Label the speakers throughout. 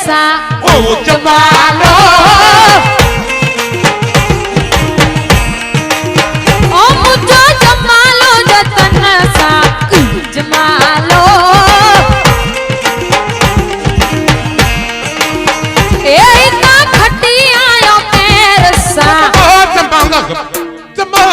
Speaker 1: सा
Speaker 2: ओ जमालो
Speaker 1: ओ मुझो जमालो जतन सा जमालो ए इतना खटी आयो पैर सा
Speaker 2: जमालो जमा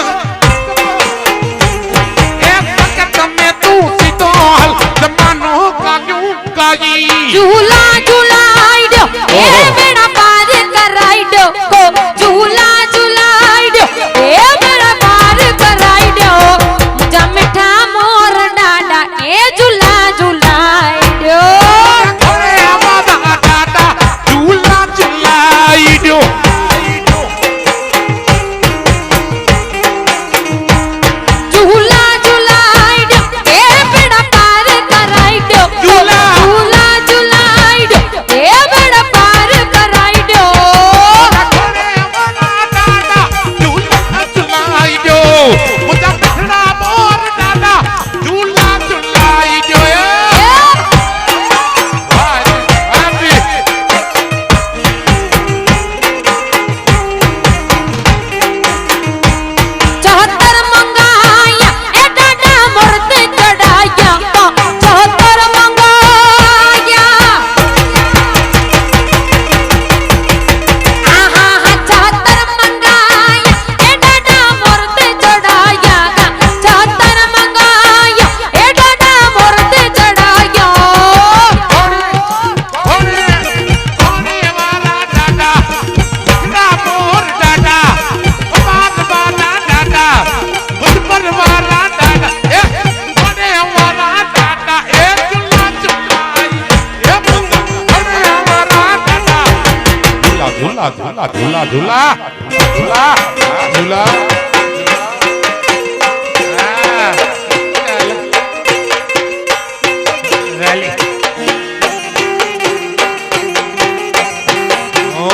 Speaker 2: एक वक्त में तू सितोल जमानो का क्यों काई
Speaker 1: झूला झूलाई दो ए बेड़ा पार कराई दो को झूला झूलाई दो ए बेड़ा पार कराई दो मुझा मिठा मोर डाडा ए झूला झूलाई दो
Speaker 2: अरे आवाज़ डाटा झूला झूलाई दो
Speaker 1: झूला झूलाई दो ए बेड़ा पार कराई दो
Speaker 2: झूला
Speaker 1: झूला झूलाई दो ए बेड़ा पार कराई दो
Speaker 2: अरे आवाज़ डाटा झूला झूलाई दो मुझे मिठड़ा मोर डाटा झूला झूलाई दो
Speaker 1: चौहत्तर मंगाया ए डाडा मुर्द चढ़ाया चौहत्तर मंगाया आहा हा चौहत्तर मंगाया ए डाडा मुर्द चढ़ाया चौहत्तर मंगाया ए डाडा मुर्द चढ़ाया
Speaker 2: होने वाला डाटा मिठड़ा मोर डाटा बात वाला डाटा मुझ पर वाला डाटा होने वाला डाटा झूला झूलाई होने वाला डाटा झूला झूला झूला झूला झूला झूला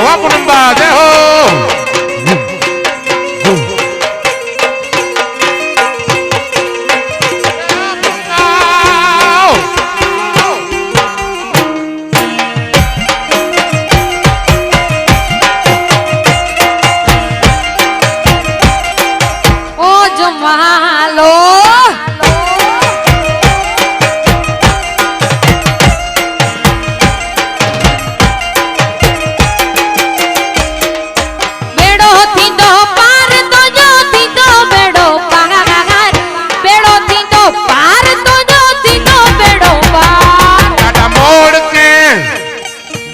Speaker 2: Wapurumba deho.
Speaker 1: ओ जमालो बेड़ो थी दो पार तो जो थी दो बेड़ो पार बेड़ो थी दो पार तो जो थी दो बेड़ो पार
Speaker 2: Dada mor ke,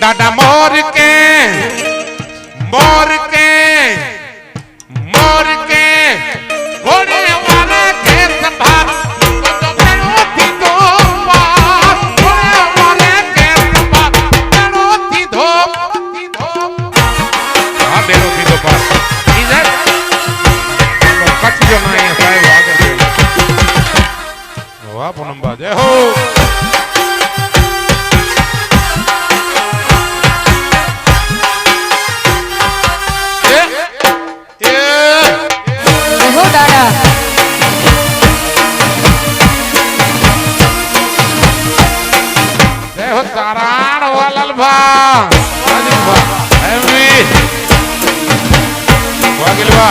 Speaker 2: dada mor ke, mor ke, mor ke. होने वाले के संभाल तो बेड़ो थी दो पार होने वाले के संभाल बेड़ो थी दो हाँ बेड़ो थी दो पार इधर कच्छ जो ना है साहब आगे वाह पुनम्बा जय हो
Speaker 1: हो डाडा
Speaker 2: देखो तारान वालल भा अरे भा एमी वागिल भा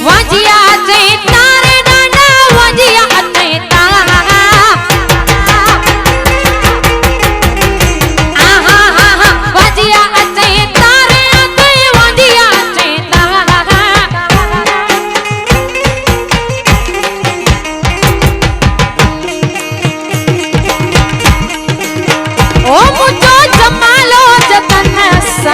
Speaker 1: वाजिया से तारे डाडा वाजिया से तारा आहा हा हा वाजिया से तारे वाजिया से तारा ओ मुझो जमालो जतन सा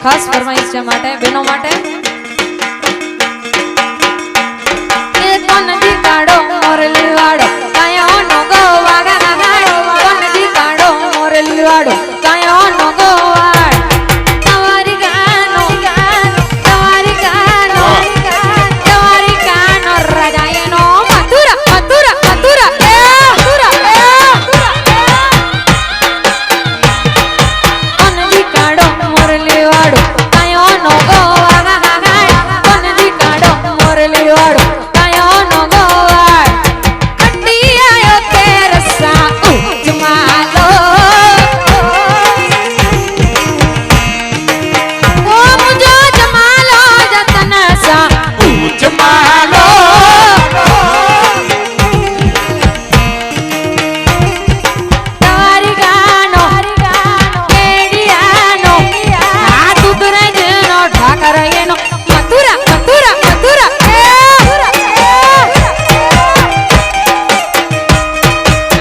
Speaker 1: ખાસ ફરમાઈશ છે માટે બહેનો માટે એ કોનજી કાઢો મોરલી વાળો કાયો નો ગો વાગા ગાડો કોનજી કાઢો મોરલી વાળો કાયો નો ગો વાડ તમારી ગાનો તમારી ગાનો રાજાયનો મથુરા મથુરા મથુરા એ મથુરા કોનજી કાઢો મોરલી વાળો કાયો નો ગો વાગા ગાડ કોનજી કાઢો મોરલી વાળો કાયો નો ગો વાડ અટી આયો તે રસા ઉજમાલો ઓ મુજો જમાલો જતન સા
Speaker 2: ઉજમાલો
Speaker 1: તમારી ગાનો કેડિયાનો આ દુધરાજનો ઠાકર એનો મથુરા મથુરા મથુરા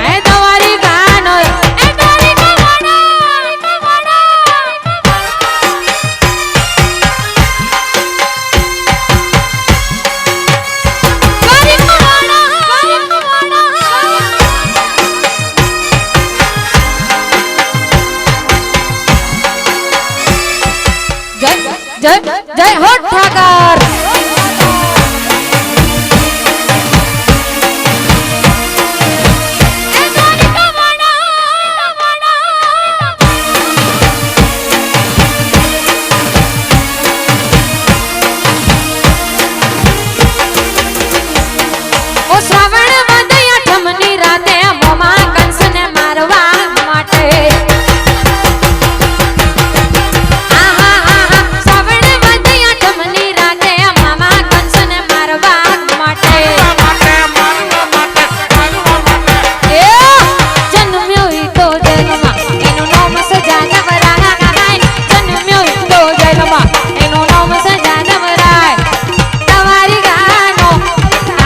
Speaker 1: એ તમારી ગાનો એ તારી કમાનો તારી કમાનો જય જય જય હો ઠાકર એ તારી કમાનો ઓ શ્રાવણ વદ આઠમની રાતે મોમાં કંસને મારવા માટે શ્રાવણ વદ આઠમની રાતે મામા કંસને મારવા માટે
Speaker 2: માટે મારવા માટે મારવા માટે
Speaker 1: એ જન્મ્યો ઈ તો જેલમાં એનું નામ સજાનવરાય જન્મ્યો ઈ તો જેલમાં એનું નામ સજાનવરાય તમારી ગાનો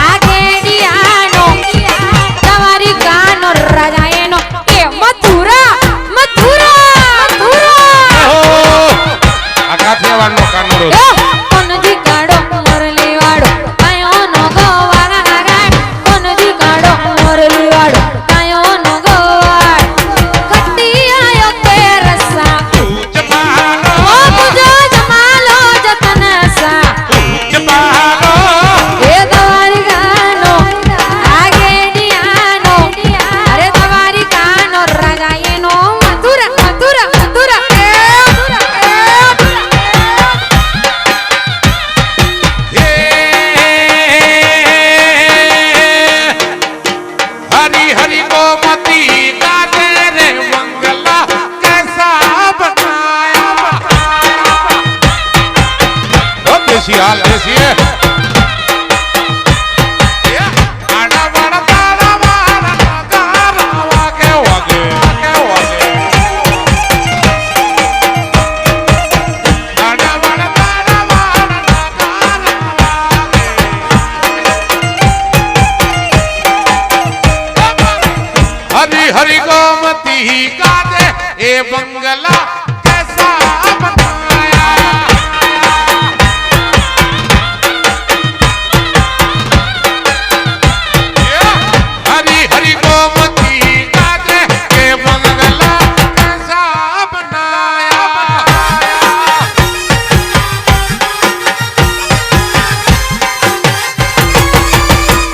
Speaker 1: આ કેડિયાનો તમારી ગાનો રાજા એનો એ મથુરા મથુરા મથુરા
Speaker 2: આ કાઠિયાવાડનો કાનુડો છે.
Speaker 1: કોનજી કાઢો મોરલી વાળો કાયો નો ગો વાગા ગાડ કોનજી કાઢો મોરલી વાળો કાયો નો ગો વાડ ખટ્ટી આયો તે રસા
Speaker 2: ઉજમાલો
Speaker 1: ઓ મુજો જમાલો જતન સા
Speaker 2: ઉજમાલો
Speaker 1: એ તમારી ગાનો આ કેડિયાનો અરે તમારી ગાનો રાજા એનો મથુરા મથુરા મથુરા
Speaker 2: હે હરી હરી ગોમતી ગાતે રે મંગલા कैसा बनाया ઓ દેશી હાલ દેશી હે આડા વાડા તારા વાડા ગારા વાગે વાગે વાગે આડા વાડા તારા વાડા ગારા હરી હરી ગોમતી ગાતે એ બંગલા कैसा बनाया हरी हरी गोमती गाते ए मंगला कैसा बनाया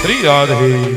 Speaker 2: श्री राधे